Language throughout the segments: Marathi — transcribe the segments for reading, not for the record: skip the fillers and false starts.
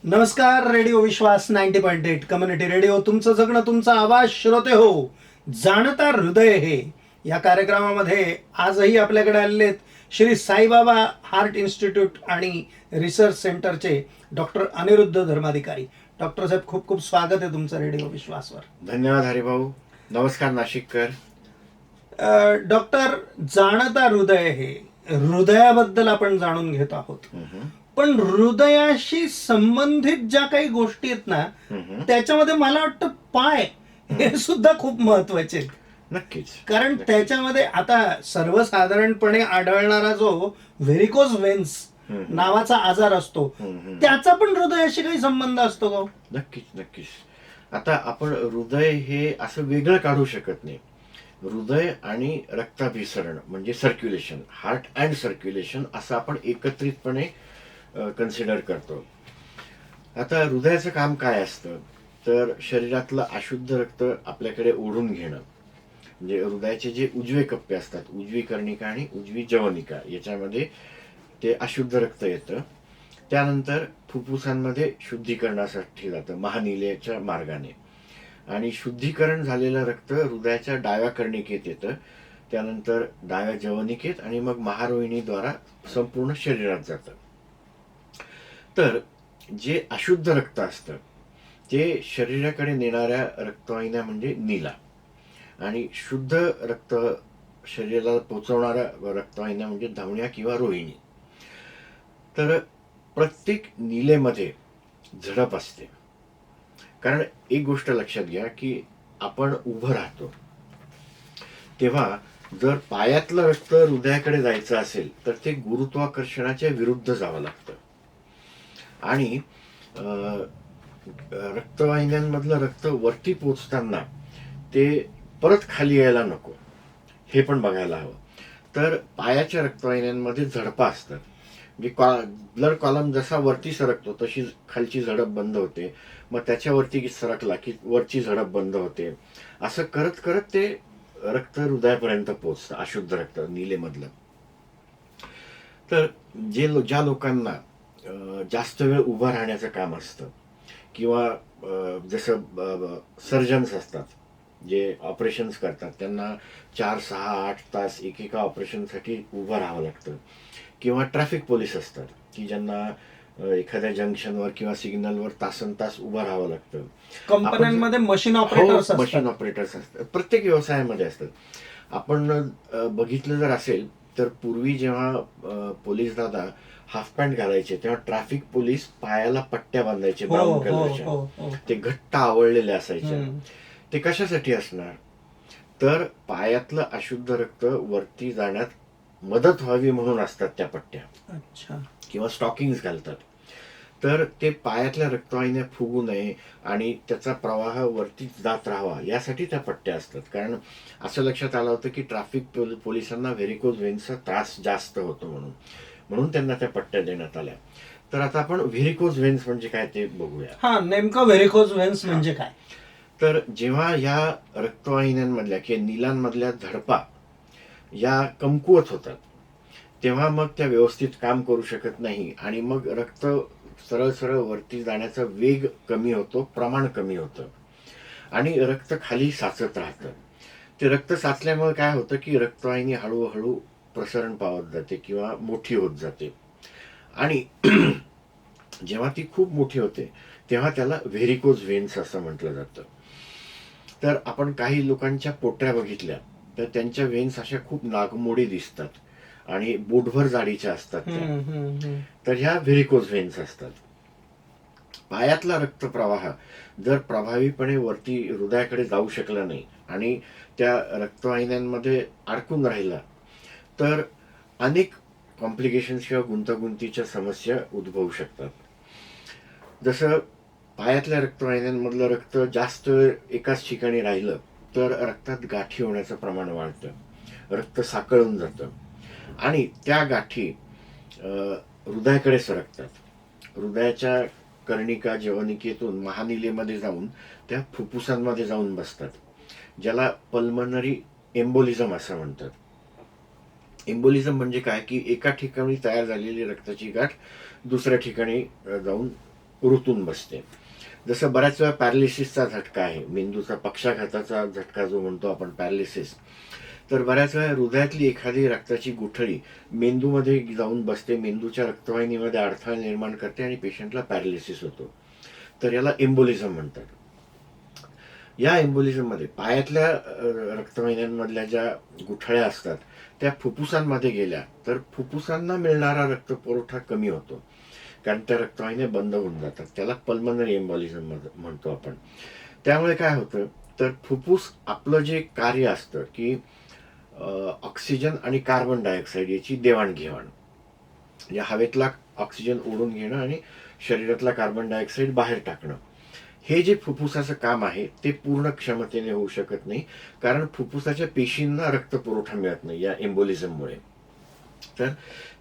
नमस्कार. रेडिओ विश्वास 90.8 कम्युनिटी रेडिओ, तुमचं जगणं तुमचा आवाज. श्रोते हो, जाणता हृदय हे या कार्यक्रमामध्ये आजही आपल्याकडे आलेले आहेत श्री साईबाबा हार्ट इन्स्टिट्यूट आणि रिसर्च सेंटरचे डॉक्टर अनिरुद्ध धर्माधिकारी. डॉक्टर साहेब, खूप खूप स्वागत आहे तुमचं रेडिओ विश्वासवर. धन्यवाद हरिभाऊ. नमस्कार नाशिककर. डॉक्टर, जाणता हृदय हे हृदयाबद्दल आपण जाणून घेत आहोत, पण हृदयाशी संबंधित ज्या काही गोष्टी आहेत ना, त्याच्यामध्ये मला वाटतं पाय हे सुद्धा खूप महत्वाचे आहेत. नक्कीच. कारण त्याच्यामध्ये आता सर्वसाधारणपणे आढळणारा जो व्हेरिकोज व्हेन्स नावाचा आजार असतो, त्याचा पण हृदयाशी काही संबंध असतो का? नक्कीच नक्कीच. आता आपण हृदय हे असं वेगळं काढू शकत नाही. हृदय आणि रक्ताभिसरण म्हणजे सर्क्युलेशन, हार्ट अँड सर्क्युलेशन असं आपण एकत्रितपणे कन्सिडर करतो. आता हृदयाचं काम काय असतं, तर शरीरातलं अशुद्ध रक्त आपल्याकडे ओढून घेणं. म्हणजे हृदयाचे जे उजवे कप्पे असतात, उजवी कर्णिका आणि उजवी जवनिका, याच्यामध्ये ते अशुद्ध रक्त येतं. त्यानंतर फुफ्फुसांमध्ये शुद्धीकरणासाठी जातं महानिलेच्या मार्गाने, आणि शुद्धीकरण झालेलं रक्त हृदयाच्या डाव्या कर्णिकेत येतं, त्यानंतर डाव्या जवनिकेत, आणि मग महारोहिणीद्वारा संपूर्ण शरीरात जातं. तर जे अशुद्ध रक्त असतं ते शरीराकडे नेणाऱ्या रक्तवाहिन्या म्हणजे नीला, आणि शुद्ध रक्त शरीराला पोचवणाऱ्या रक्तवाहिन्या म्हणजे धमन्या किंवा रोहिणी. तर प्रत्येक निलेमध्ये झडप असते. कारण एक गोष्ट लक्षात घ्या की आपण उभं राहतो तेव्हा जर पायातलं रक्त हृदयाकडे जायचं असेल तर ते गुरुत्वाकर्षणाच्या विरुद्ध जावं लागतं, आणि रक्तवाहिन्यांमधलं रक्त वरती पोचताना ते परत खाली यायला नको, हे पण बघायला हवं. तर पायाच्या रक्तवाहिन्यांमध्ये झडपा असतात. म्हणजे ब्लड कॉलम जसा वरती सरकतो तशी खालची झडप बंद होते, मग त्याच्यावरती सरकला की वरची झडप बंद होते. असं करत करत ते रक्त हृदयापर्यंत पोचतं, अशुद्ध रक्त निलेमधलं. तर ज्या लोकांना जास्त वेळ उभं राहण्याचं काम असतं, किंवा जसं सर्जन्स असतात जे ऑपरेशन्स करतात, त्यांना 4, 6, 8 तास एकेका ऑपरेशनसाठी उभं राहावं लागतं, किंवा ट्रॅफिक पोलीस असतात की ज्यांना एखाद्या जंक्शनवर किंवा सिग्नलवर तासन तास उभं राहावं लागतं. कंपन्यांमध्ये मशीन ऑपरेटर्स असतात. मशीन ऑपरेटर्स असतात, प्रत्येक व्यवसायामध्ये असतात. आपण बघितलं जर असेल तर पूर्वी जेव्हा पोलीस दादा हाफ पॅन्ट घालायचे तेव्हा ट्रॅफिक पोलीस पायाला पट्ट्या बांधायचे ब्राऊन कलरच्या, ते घट्ट आवळलेले असायचे. ते कशासाठी असणार, तर पायातलं अशुद्ध रक्त वरती जाण्यात मदत व्हावी म्हणून असतात त्या पट्ट्या. अच्छा. किंवा स्टॉकिंग्स घालतात. तर ते पायातल्या रक्तवाहिन्या फुगू नये आणि त्याचा प्रवाह वरती जात राहावा यासाठी त्या पट्ट्या असतात. कारण असं लक्षात आलं होतं की ट्रॅफिक पोलिसांना व्हेरिकोज व्हेन्सचा त्रास जास्त होतो म्हणून त्यांना त्या पट्ट्या देण्यात आल्या. तर आता आपण व्हेरिकोज व्हेन्स म्हणजे काय ते बघूया. हा, नेमकं व्हेरिकोज व्हेन्स म्हणजे काय? तर जेव्हा या रक्तवाहिन्यांमधल्या किंवा नीलांमधल्या झडपा या कमकुवत होतात तेव्हा मग त्या व्यवस्थित काम करू शकत नाही, आणि मग रक्त सरळ सरळ वरती जाण्याचा वेग कमी होतो, प्रमाण कमी होतं, आणि रक्त खाली साचत राहतं. ते रक्त साचल्यामुळे काय होतं की रक्तवाहिनी हळूहळू प्रसरण पावत जाते किंवा मोठी होत जाते, आणि जेव्हा ती खूप मोठी होते तेव्हा त्याला व्हेरिकोज व्हेन्स असं म्हटलं जातं. तर आपण काही लोकांच्या पोटऱ्या बघितल्या तर त्यांच्या व्हेन्स अशा खूप नागमोडी दिसतात आणि बोटभर जाडीच्या असतात त्या. तर ह्या व्हेरिकोज व्हेन्स असतात. पायातला रक्तप्रवाह जर प्रभावीपणे वरती हृदयाकडे जाऊ शकला नाही आणि त्या रक्तवाहिन्यांमध्ये अडकून राहिला तर अनेक कॉम्प्लिकेशन्स किंवा गुंतागुंतीच्या समस्या उद्भवू शकतात. जसं पायातल्या रक्तवाहिन्यांमधलं रक्त जास्त वेळ एकाच ठिकाणी राहिलं तर रक्तात गाठी होण्याचं प्रमाण वाढतं, रक्त साकळून जातं, आणि त्या गाठी हृदयाकडे सरकतात. हृदयाच्या कर्णिका जवनिकेतून महानिलेमध्ये जाऊन त्या फुफ्फुसांमध्ये जाऊन बसतात, ज्याला पल्मनरी एम्बोलिझम असं म्हणतात. एम्बोलिझम म्हणजे काय की एका ठिकाणी तयार झालेली रक्ताची गाठ दुसऱ्या ठिकाणी जाऊन रुतून बसते. जसं बऱ्याच वेळा पॅरालिसिसचा झटका आहे, मेंदूचा पक्षाघाताचा झटका जो म्हणतो आपण पॅरालिसिस, तर बऱ्याच वेळा हृदयातली एखादी रक्ताची गुठळी मेंदूमध्ये जाऊन बसते, मेंदूच्या रक्तवाहिनीमध्ये अडथळा निर्माण करते आणि पेशंटला पॅरालिसिस होतो. तर याला एम्बोलिझम म्हणतात. या एम्बोलिझममध्ये पायातल्या रक्तवाहिन्यांमधल्या ज्या गुठळ्या असतात त्या फुफ्फुसांमध्ये गेल्या तर फुफ्फुसांना मिळणारा रक्तपुरवठा कमी होतो, कारण त्या रक्तवाहिन्या बंद होऊन जातात. त्याला पल्मनरी एम्बोलिझम म्हणतो आपण. त्यामुळे काय होतं, तर फुफ्फुस आपलं जे कार्य असतं की ऑक्सिजन आणि कार्बन डायऑक्साईड याची देवाणघेवाण, या हवेतला ऑक्सिजन ओढून घेणं आणि शरीरातला कार्बन डायऑक्साईड बाहेर टाकणं, हे जे फुफ्फुसाचं काम आहे ते पूर्ण क्षमतेने होऊ शकत नाही, कारण फुफ्फुसाच्या पेशींना रक्तपुरवठा मिळत नाही या एम्बोलिझममुळे. तर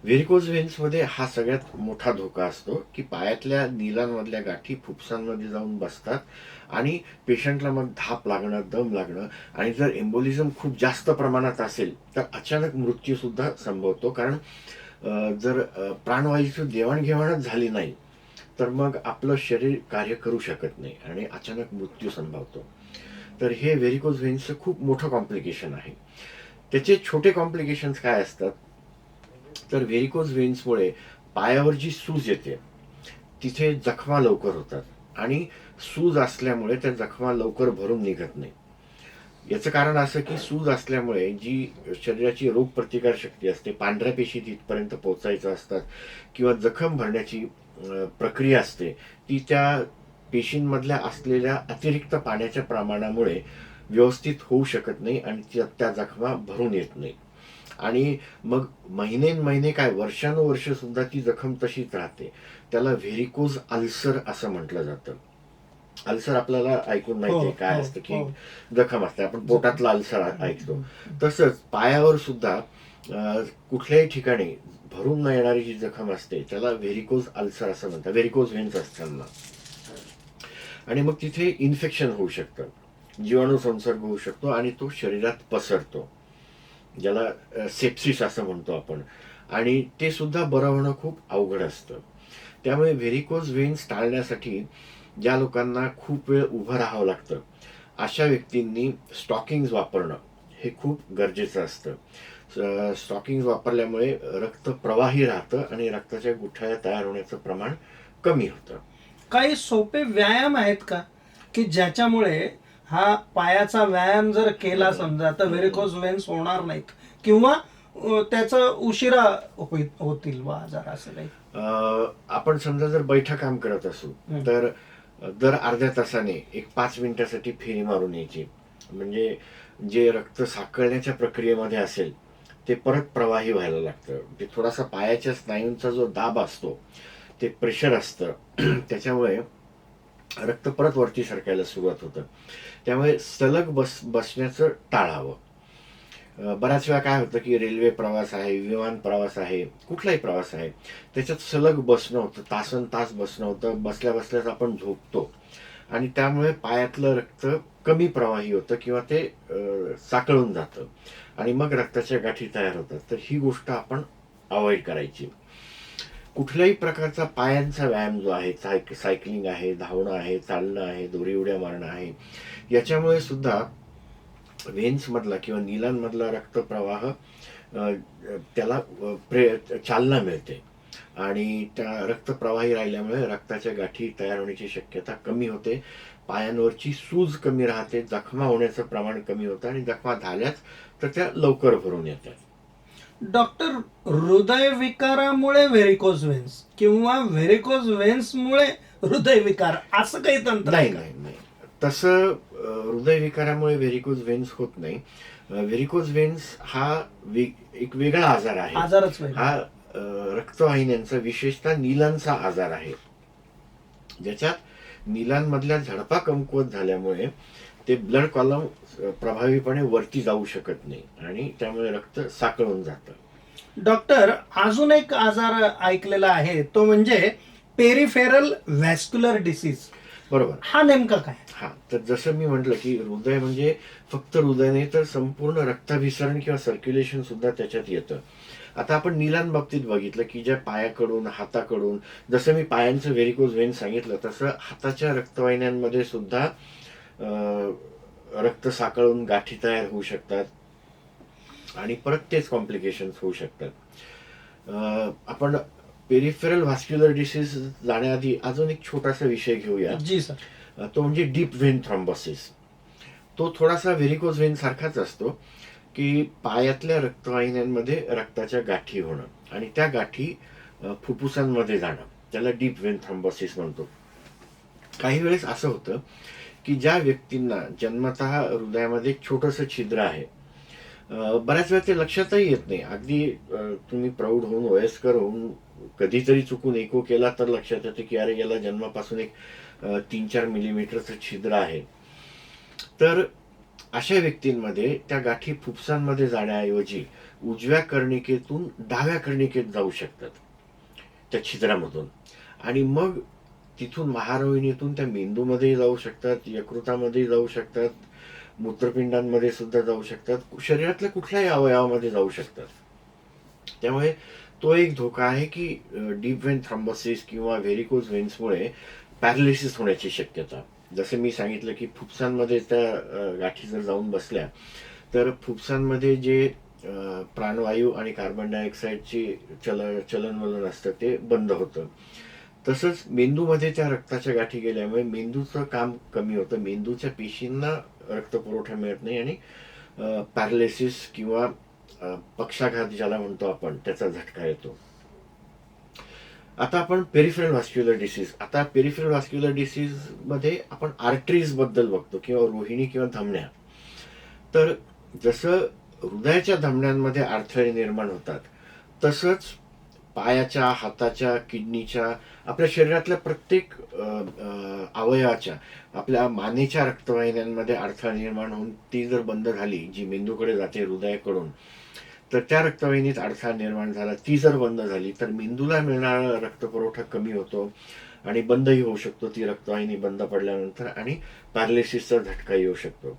व्हेरिकोज व्हेन्समध्ये हा सगळ्यात मोठा धोका असतो की पायातल्या नीलांमधल्या गाठी फुफ्फुसांमध्ये जाऊन बसतात आणि पेशंटला मग धाप लागणं, दम लागणं, आणि जर एम्बोलिझम खूप जास्त प्रमाणात असेल तर अचानक मृत्यू सुद्धा संभवतो, कारण जर प्राणवायूची देवाणघेवाणच झाली नाही तर मग आपलं शरीर कार्य करू शकत नाही आणि अचानक मृत्यू संभवतो. तर हे व्हेरिकोज व्हेन्सचं खूप मोठं कॉम्प्लिकेशन आहे. त्याचे छोटे कॉम्प्लिकेशन्स काय असतात, तर व्हेरिकोज व्हेन्समुळे पायावर जी सूज येते तिथे जखमा लवकर होतात आणि सूज असल्यामुळे त्या जखमा लवकर भरून निघत नाही. याचं कारण असं की सूज असल्यामुळे जी शरीराची रोगप्रतिकार शक्ती असते, पांढऱ्या पेशी तिथपर्यंत पोहोचायच्या असतात किंवा जखम भरण्याची प्रक्रिया असते, ती त्या पेशींमधल्या असलेल्या अतिरिक्त पाण्याच्या प्रमाणामुळे व्यवस्थित होऊ शकत नाही आणि त्या जखमा भरून येत नाही. आणि मग महिने काय वर्षानुवर्ष सुद्धा ती जखम तशीच राहते. त्याला व्हेरिकोज अल्सर असं म्हटलं जातं. अल्सर आपल्याला ऐकून माहितीये काय असतं की जखम असते, आपण पोटातला अल्सर ऐकतो. तसंच पायावर सुद्धा कुठल्याही ठिकाणी भरून न येणारी जी जखम असते त्याला व्हेरिकोज अल्सर असं म्हणतात, व्हेरिकोज व्हेन्स असताना. आणि मग तिथे इन्फेक्शन होऊ शकतं, जीवाणू संसर्ग होऊ शकतो आणि तो शरीरात पसरतो, ज्याला सेप्सिस असं म्हणतो आपण, आणि ते सुद्धा बरं होणं खूप अवघड असतं. त्यामुळे व्हेरिकोज व्हेन्स टाळण्यासाठी ज्या लोकांना खूप वेळ उभं राहावं लागतं अशा व्यक्तींनी स्टॉकिंग्ज वापरणं हे खूप गरजेचं असतं. स्टॉकिंग्ज वापरल्यामुळे रक्त प्रवाही राहतं आणि रक्ताच्या गुठळ्या तयार होण्याचं प्रमाण कमी होतं. काही सोपे व्यायाम आहेत का की ज्याच्यामुळे हा पायाचा व्यायाम जर केला समजा तर व्हेरिकोज व्हेन्स होणार नाहीत किंवा त्याचं उशिरा होतील बा आजार, असं काही? आपण समजा जर बैठं काम करत असू तर दर अर्ध्या तासाने एक 5 मिनिटासाठी फेरी मारून यायची, म्हणजे जे रक्त साकळण्याच्या प्रक्रियेमध्ये असेल ते परत प्रवाही व्हायला लागतं. ते थोडासा पायाच्या स्नायूंचा जो दाब असतो, ते प्रेशर असतं, त्याच्यामुळे रक्त परत वरती सरकायला सुरुवात होतं. त्यामुळे सलग बसण्याचं टाळावं. बऱ्याच वेळा काय होतं की रेल्वे प्रवास आहे, विमान प्रवास आहे, कुठलाही प्रवास आहे, त्याच्यात सलग बसणं होतं, तासन तास बसणं होतं, बसल्या बसल्याच आपण झोपतो आणि त्यामुळे पायातलं रक्त कमी प्रवाही होतं किंवा ते साकळून जातं आणि मग रक्ताच्या गाठी तयार होतात. तर ही गोष्ट आपण अवॉइड करायची. कुठल्याही प्रकारचा पायांचा व्यायाम जो आहे, सायकलिंग आहे, धावणं आहे, चालणं आहे, दोरी उड्या मारणं आहे, याच्यामुळे सुद्धा व्हेन्स मधला किंवा नीलांमधला रक्तप्रवाह त्याला चालना मिळते आणि त्या रक्तप्रवाही राहिल्यामुळे रक्ताच्या गाठी तयार होण्याची शक्यता कमी होते, पायांवरची सूज कमी राहते, जखमा होण्याचं प्रमाण कमी होतं आणि जखमा झाल्याच तर त्या लवकर भरून येतात. डॉक्टर, हृदयविकारामुळे व्हेरिकोज व्हेन्स किंवा व्हेरिकोज व्हेन्समुळे हृदयविकार असं काही तंत्र नाही नाही नाही तसं हृदयविकारामुळे व्हेरिकोज व्हेन्स होत नाही. व्हेरिकोज व्हेन्स हा एक वेगळा आजार आहे. आजारच वेगळा. हा रक्तवाहिन्यांचा, विशेषतः नीलांचा आजार आहे, ज्याच्यात नीलांमधल्या झडपा कमकुवत झाल्यामुळे ते ब्लड कॉलम प्रभावीपणे वरती जाऊ शकत नाही आणि त्यामुळे रक्त साकळून जातं. डॉक्टर, अजून एक आजार ऐकलेला आहे, तो म्हणजे पेरिफेरल व्हॅस्क्युलर डिसीज. बरोबर. हा नेमका काय? हा, तर जसं मी म्हटलं की हृदय म्हणजे फक्त हृदय नाही तर संपूर्ण रक्ताभिसरण किंवा सर्क्युलेशन सुद्धा त्याच्यात येतं आता आपण नीलांन बाबतीत बघितलं की ज्या पायाकडून हाताकडून, जसं मी पायांचं व्हेरिकोज व्हेन सांगितलं तसं हाताच्या रक्तवाहिन्यांमध्ये सुद्धा रक्त साकळून गाठी तयार होऊ शकतात आणि परत तेच कॉम्प्लिकेशन्स होऊ शकतात. आपण पेरिफेरल व्हास्क्युलर डिसीज जाण्याआधी अजून एक छोटासा विषय घेऊया. जी सर. तो म्हणजे डीप व्हेन थ्रॉम्बोसिस. तो थोडासा व्हेरिकोज व्हेन सारखाच असतो की पायातल्या रक्तवाहिन्यांमध्ये रक्ताच्या गाठी होणं आणि त्या गाठी फुफ्फुसांमध्ये जाणं, त्याला डीप व्हेन थ्रॉम्बोसिस म्हणतो. काही वेळेस असं होतं की ज्या व्यक्तींना जन्मतः हृदयामध्ये एक छोटंसं छिद्र आहे, बऱ्याच वेळा ते लक्षातही येत नाही. अगदी तुम्ही प्रौढ होऊन वयस्कर होऊन कधीतरी चुकून एको केला तर लक्षात येते की अरे याला जन्मापासून एक 3-4 मिलीमीटरचं छिद्र आहे. तर अशा व्यक्तींमध्ये त्या गाठी फुफ्फुसांमध्ये जाण्याऐवजी उजव्या कर्णिकेतून डाव्या कर्णिकेत जाऊ शकतात त्या छिद्रामधून, आणि मग तिथून महारोहिणीतून त्या मेंदूमध्ये जाऊ शकतात, यकृतामध्ये जाऊ शकतात, मूत्रपिंडांमध्ये सुद्धा जाऊ शकतात, शरीरातल्या कुठल्याही अवयवामध्ये जाऊ शकतात. त्यामुळे तो एक धोका आहे की डीप व्हेन थ्रॉम्बोसिस किंवा व्हेरिकोज व्हेन्समुळे पॅरालिसिस होण्याची शक्यता. जसं मी सांगितलं की फुफ्फुसांमध्ये त्या गाठी जर जाऊन बसल्या तर फुफ्फुसांमध्ये जे प्राणवायू आणि कार्बन डायऑक्साईडची चलनवलन असतं ते बंद होतं. तसंच मेंदूमध्ये त्या रक्ताच्या गाठी गेल्यामुळे मेंदूचं काम कमी होतं, मेंदूच्या पेशींना रक्तपुरवठा मिळत नाही आणि पॅरालिसिस किंवा पक्षाघात ज्याला म्हणतो आपण त्याचा झटका येतो. आता आपण पेरिफेरल व्हास्क्युलर डिसीज, आता पेरिफेरल व्हास्क्युलर डिसीज मध्ये आपण आर्टरीज बद्दल बघतो किंवा रोहिणी किंवा धमन्या. तर जसं हृदयाच्या धमन्यांमध्ये अडथळे निर्माण होतात तसंच पायाच्या, हाताच्या, किडनीच्या, आपल्या शरीरातल्या प्रत्येक अवयवाच्या, आपल्या मानेच्या रक्तवाहिन्यांमध्ये अडथळा निर्माण होऊन ती जर बंद झाली, जी मेंदूकडे जाते हृदयाकडून, तर त्या रक्तवाहिनीत अडथळा निर्माण झाला, ती जर बंद झाली तर मेंदूला मिळणारा रक्तपुरवठा कमी होतो आणि बंदही होऊ शकतो ती रक्तवाहिनी बंद पडल्यानंतर, आणि पॅरालिसिसचा झटका येऊ शकतो.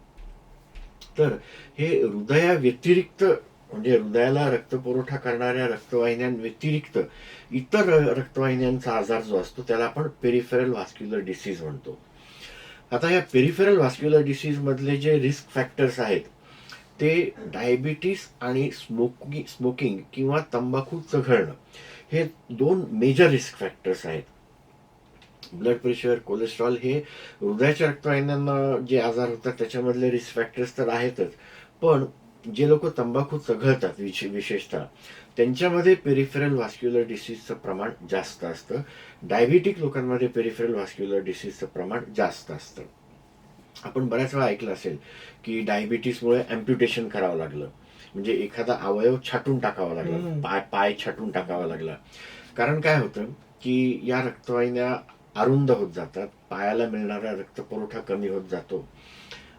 तर हे हृदयाव्यतिरिक्त, म्हणजे हृदयाला रक्तपुरवठा करणाऱ्या रक्तवाहिन्यांव्यतिरिक्त इतर रक्तवाहिन्यांचा आजार जो असतो त्याला आपण पेरिफेरल व्हास्क्युलर डिसीज म्हणतो. आता या पेरिफेरल व्हास्क्युलर डिसीज मधले जे रिस्क फॅक्टर्स आहेत ते डायबिटीस आणि स्मोकिंग किंवा तंबाखू चघळणं हे 2 मेजर रिस्क फॅक्टर्स आहेत. ब्लड प्रेशर, कोलेस्ट्रॉल हे हृदयाच्या रक्तवाहिन्यांना जे आजार होतात त्याच्यामधले रिस्क फॅक्टर्स तर आहेतच, पण जे लोक तंबाखू चघळतात विशेषतः त्यांच्यामध्ये पेरिफेरल व्हास्क्युलर डिसीजचं प्रमाण जास्त असतं. डायबिटिक लोकांमध्ये पेरिफेरल व्हास्क्युलर डिसीजचं प्रमाण जास्त असतं. आपण बऱ्याच वेळा ऐकलं असेल की डायबिटीसमुळे अँप्युटेशन करावं लागलं, म्हणजे एखादा अवयव छाटून टाकावा लागला, पाय छाटून टाकावा लागला. कारण काय होतं की या रक्तवाहिन्या अरुंद होत जातात, पायाला मिळणारा रक्तपुरवठा कमी होत जातो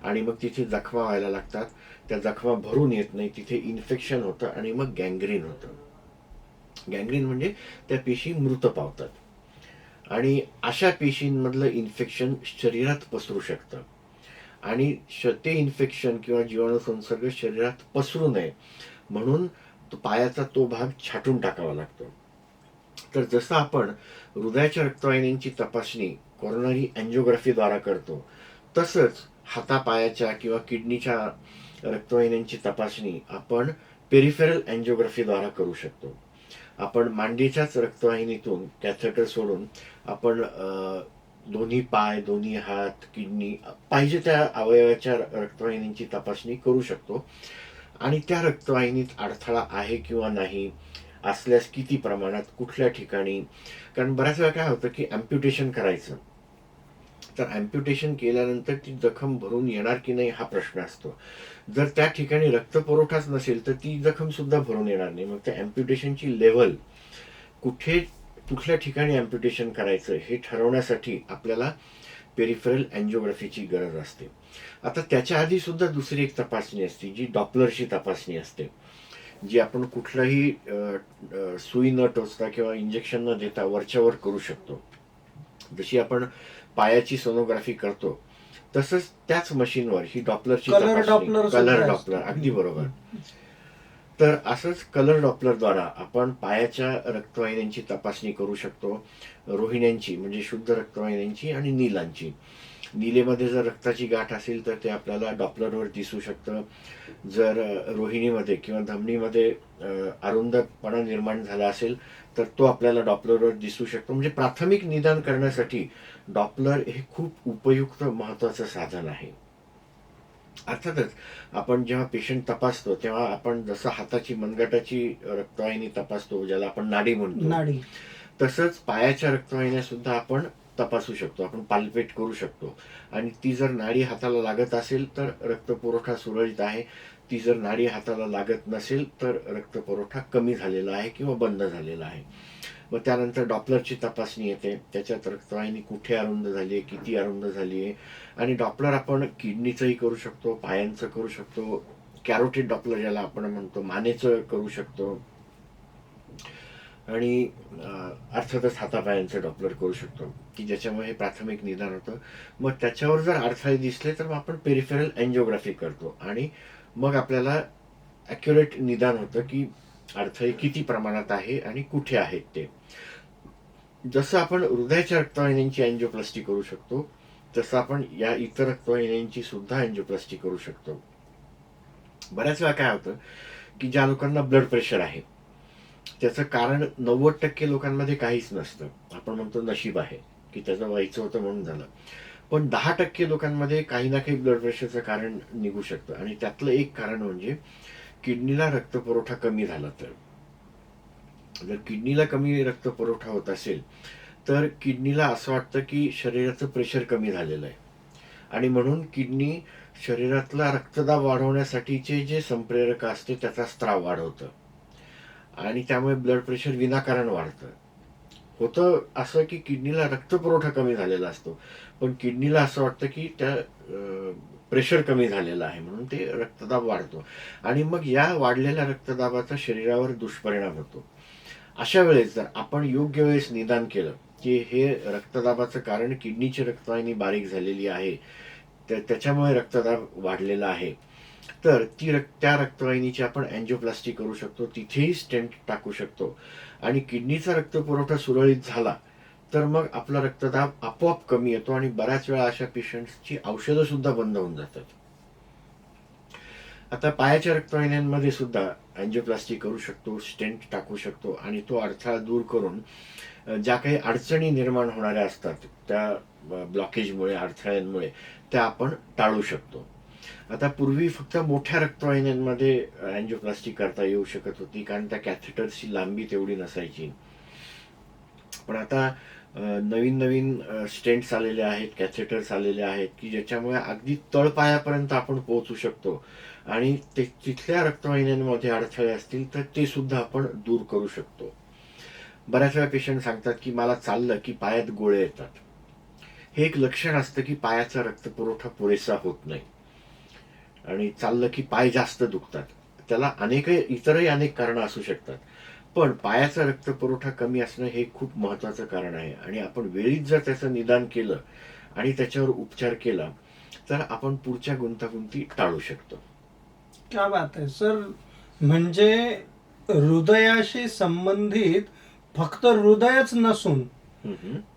आणि मग तिथे जखमा व्हायला लागतात. त्या जखमा भरून येत नाही, तिथे इन्फेक्शन होतं आणि मग गँग्रीन होतं. गँग्रीन म्हणजे त्या पेशी मृत पावतात आणि अशा पेशींमधलं इन्फेक्शन शरीरात पसरू शकतं आणि ते इन्फेक्शन किंवा जीवाणू संसर्ग शरीरात पसरू नये म्हणून पायाचा तो भाग छाटून टाकावा लागतो. तर जसं आपण हृदयाच्या रक्तवाहिन्यांची तपासणी कोरोनरी अँजिओग्राफीद्वारा करतो, तसंच हातापायाच्या किंवा किडनीच्या रक्तवाहिन्यांची तपासणी आपण पेरिफेरल अँजिओग्राफीद्वारा करू शकतो. आपण मांडीच्याच रक्तवाहिनीतून कॅथेटर सोडून आपण दोन्ही पाय, दोन्ही हात, किडनी, पाहिजे त्या अवयवाच्या रक्तवाहिन्यांची तपासणी करू शकतो आणि त्या रक्तवाहिनीत अडथळा आहे किंवा नाही, असल्यास किती प्रमाणात, कुठल्या ठिकाणी. कारण बऱ्याच वेळा काय होतं की अँप्युटेशन करायचं, तर अँप्युटेशन केल्यानंतर ती जखम भरून येणार की नाही हा प्रश्न असतो. जर त्या ठिकाणी रक्तपुरवठाच नसेल तर ती जखम सुद्धा भरून येणार नाही. मग त्या अँप्युटेशनची लेव्हल कुठल्या ठिकाणी अँप्युटेशन करायचं हे ठरवण्यासाठी आपल्याला पेरिफेरल अँजिओग्राफीची गरज असते. आता त्याच्या आधी सुद्धा दुसरी एक तपासणी असते जी डॉपलरची तपासणी असते, जी आपण कुठलाही सुई न टोचता किंवा इंजेक्शन न देता वरच्यावर करू शकतो. जशी आपण पायाची सोनोग्राफी करतो तसंच त्याच मशीनवर ही डॉपलरची तपासणी, कलर डॉपलर, अगदी बरोबर. तर असंच कलर डॉपलरद्वारा आपण पायाच्या रक्तवाहिन्यांची तपासणी करू शकतो, रोहिण्यांची म्हणजे शुद्ध रक्तवाहिन्यांची आणि नीलांची. नीलेमध्ये जर रक्ताची गाठ असेल तर ते आपल्याला डॉपलरवर दिसू शकतं. जर रोहिणीमध्ये किंवा धमनीमध्ये अरुंदपणा निर्माण झाला असेल तर तो आपल्याला डॉपलरवर दिसू शकतो. म्हणजे प्राथमिक निदान करण्यासाठी डॉपलर हे खूप उपयुक्त महत्वाचं साधन आहे. अर्थातच आपण जेव्हा पेशंट तपासतो तेव्हा आपण जसं हाताची मनगटाची रक्तवाहिनी तपासतो, ज्याला आपण नाडी म्हणतो, नाडी. तसंच पायाच्या रक्तवाहिन्या सुद्धा आपण तपासू शकतो, आपण पाल्पेट करू शकतो. आणि ती जर नाडी हाताला लागत असेल तर रक्तपुरवठा सुरळीत आहे, ती जर नाडी हाताला लागत नसेल तर रक्तपुरवठा कमी झालेला आहे किंवा बंद झालेला आहे. मग त्यानंतर डॉपलरची तपासणी येते, त्याच्यात रक्तवाहिनी कुठे अरुंद झाली आहे, किती अरुंद झाली आहे. आणि डॉपलर आपण किडनीचंही करू शकतो, पायांचं करू शकतो, कॅरोटिड डॉपलर ज्याला आपण म्हणतो मानेचं करू शकतो, आणि अर्थातच हातापायांचं डॉपलर करू शकतो की ज्याच्यामुळे हे प्राथमिक निदान होतं. मग त्याच्यावर जर अडथळे दिसले तर मग आपण पेरिफेरल एन्जिओग्राफी करतो आणि मग आपल्याला ॲक्युरेट निदान होतं की अडथळे किती प्रमाणात आहे आणि कुठे आहेत ते. जसं आपण हृदयाच्या रक्तवाहिन्यांची अँजिओप्लास्टी करू शकतो तसं आपण या इतर रक्तवाहिन्यांची सुद्धा अँजिओप्लास्टी करू शकतो. बऱ्याच वेळा काय होतं की ज्या लोकांना ब्लड प्रेशर आहे त्याचं कारण 90% लोकांमध्ये काहीच नसतं, आपण म्हणतो नशीब आहे की त्याचं व्हायचं होतं म्हणून झालं. पण 10% लोकांमध्ये काही ना काही ब्लड प्रेशरचं कारण निघू शकतं आणि त्यातलं एक कारण म्हणजे किडनीला रक्तपुरवठा कमी झाला. तर जर किडनीला कमी रक्तपुरवठा होत असेल तर किडनीला असं वाटतं की शरीराचं प्रेशर कमी झालेलं आहे आणि म्हणून किडनी शरीरातला रक्तदाब वाढवण्यासाठीचे जे संप्रेरक असते त्याचा स्त्राव वाढवतं आणि त्यामुळे ब्लड प्रेशर विनाकारण वाढतं. होतं असं की किडनीला रक्तपुरवठा कमी झालेला असतो पण किडनीला असं वाटतं की त्या प्रेशर कमी झालेलं आहे म्हणून ते रक्तदाब वाढतो आणि मग या वाढलेल्या रक्तदाबाचा शरीरावर दुष्परिणाम होतो. अशा वेळेस जर आपण योग्य वेळेस निदान केलं की हे रक्तदाबाचं कारण किडनीची रक्तवाहिनी बारीक झालेली आहे, त्याच्यामुळे रक्तदाब वाढलेला आहे, तर त्या रक्तवाहिनीची आपण अँजिओप्लास्टी करू शकतो, तिथेही स्टेंट टाकू शकतो आणि किडनीचा रक्तपुरवठा सुरळीत झाला तर मग आपला रक्तदाब आपोआप कमी येतो आणि बऱ्याच वेळा अशा पेशंट्सची औषधं सुद्धा बंद होऊन जातात. आता पायाच्या रक्तवाहिन्यांमध्ये सुद्धा अँजिओप्लास्टी करू शकतो, स्टेंट टाकू शकतो आणि तो अडथळा दूर करून ज्या काही अडचणी निर्माण होणाऱ्या असतात त्या ब्लॉकेजमुळे, अडथळ्यांमुळे, त्या आपण टाळू शकतो. आता पूर्वी फक्त मोठ्या रक्तवाहिन्यांमध्ये अँजिओप्लास्टी करता येऊ शकत होती कारण त्या कॅथेटर्सची लांबी तेवढी नसायची. पण आता नवीन नवीन स्टेंट्स आलेले आहेत, कॅथेटर्स आलेले आहेत की ज्याच्यामुळे अगदी तळपायापर्यंत आपण पोहोचू शकतो आणि तिथल्या रक्तवाहिन्यांमध्ये अडथळे असतील तर ते सुद्धा आपण दूर करू शकतो. बऱ्याच वेळा पेशंट सांगतात की मला चाललं की पायात गोळे येतात. हे एक लक्षण असतं की पायाचा रक्तपुरवठा पुरेसा होत नाही आणि चाललं की पाय जास्त दुखतात. त्याला इतरही अनेक कारणं असू शकतात पण पायाचा रक्तपुरवठा कमी असणं हे खूप महत्वाचं कारण आहे आणि आपण वेळीच जर त्याचं निदान केलं आणि त्याच्यावर उपचार केला तर आपण पुढच्या गुंतागुंती टाळू शकतो. क्या बात आहे सर. म्हणजे हृदयाशी संबंधित फक्त हृदयच नसून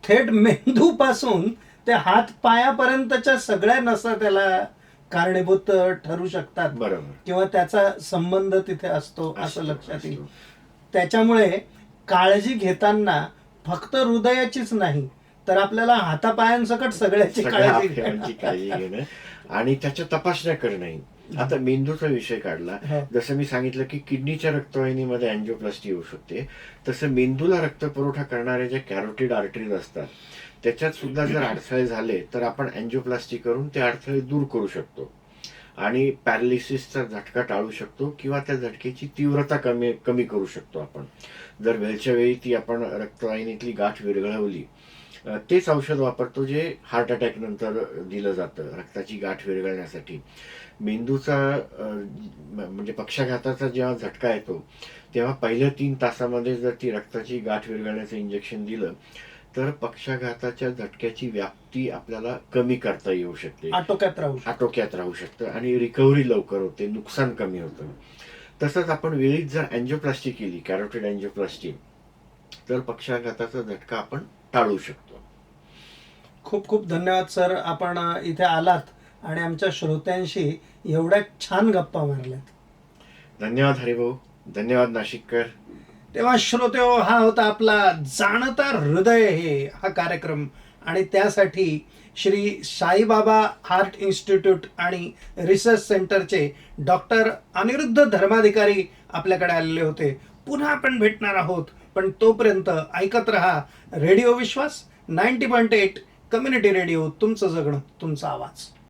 थेट मेंदूपासून ते हात पायापर्यंतच्या सगळ्या नसा त्याला कारणीभूत ठरू शकतात. बरोबर. किंवा त्याचा संबंध तिथे असतो असं लक्षात येईल. त्याच्यामुळे काळजी घेताना फक्त हृदयाचीच नाही तर आपल्याला हातापायांसकट सगळ्याची काळजी घेणं आणि त्याच्या तपासण्या करणं. आता मेंदूचा विषय काढला, जसं मी सांगितलं की किडनीच्या रक्तवाहिनीमध्ये अँजिओप्लास्टी होऊ शकते, तसं मेंदूला रक्तपुरवठा करणारे जे कॅरोटिड आर्टरीज असतात त्याच्यात सुद्धा जर अडथळे झाले तर आपण अँजिओप्लास्टी करून ते अडथळे दूर करू शकतो आणि पॅरालिसिसचा झटका टाळू शकतो किंवा त्या झटकेची तीव्रता कमी करू शकतो आपण जर वेळच्या वेळी ती आपण रक्तवाहिनीतली गाठ विरघळवली. तेच औषध वापरतो जे हार्ट अटॅक नंतर दिलं जातं रक्ताची गाठ विरघळण्यासाठी. मेंदूचा म्हणजे पक्षाघाताचा जेव्हा झटका येतो तेव्हा पहिल्या 3 तासामध्ये जर ती रक्ताची गाठ विरघळण्याचं इंजेक्शन दिलं तर पक्षाघाताच्या झटक्याची व्याप्ती आपल्याला कमी करता येऊ शकते, आटोक्यात राहू शकतं आणि रिकव्हरी लवकर होते, नुकसान कमी होतं. तसंच आपण वेळीच जर अँजिओप्लास्टी केली, कॅरोटिड अँजिओप्लास्टी, तर पक्षाघाताचा झटका आपण टाळू शकतो. खूप खूप धन्यवाद सर, आपण इथे आलात आणि आमच्या श्रोत्यांशी एवढ्या छान गप्पा मारल्यात. धन्यवाद हरिभाऊ, धन्यवाद नाशिककर. तेव्हा श्रोतेहो, हा होता आपला जाणता हृदय हे हा कार्यक्रम, आणि त्यासाठी श्री साईबाबा हार्ट इन्स्टिट्यूट आणि रिसर्च सेंटरचे डॉक्टर अनिरुद्ध धर्माधिकारी आपल्याकडे आलेले होते. पुन्हा आपण भेटणार आहोत, पण तोपर्यंत ऐकत रहा रेडिओ विश्वास 90.8 कम्युनिटी रेडिओ, तुमचं जगणं तुमचा आवाज.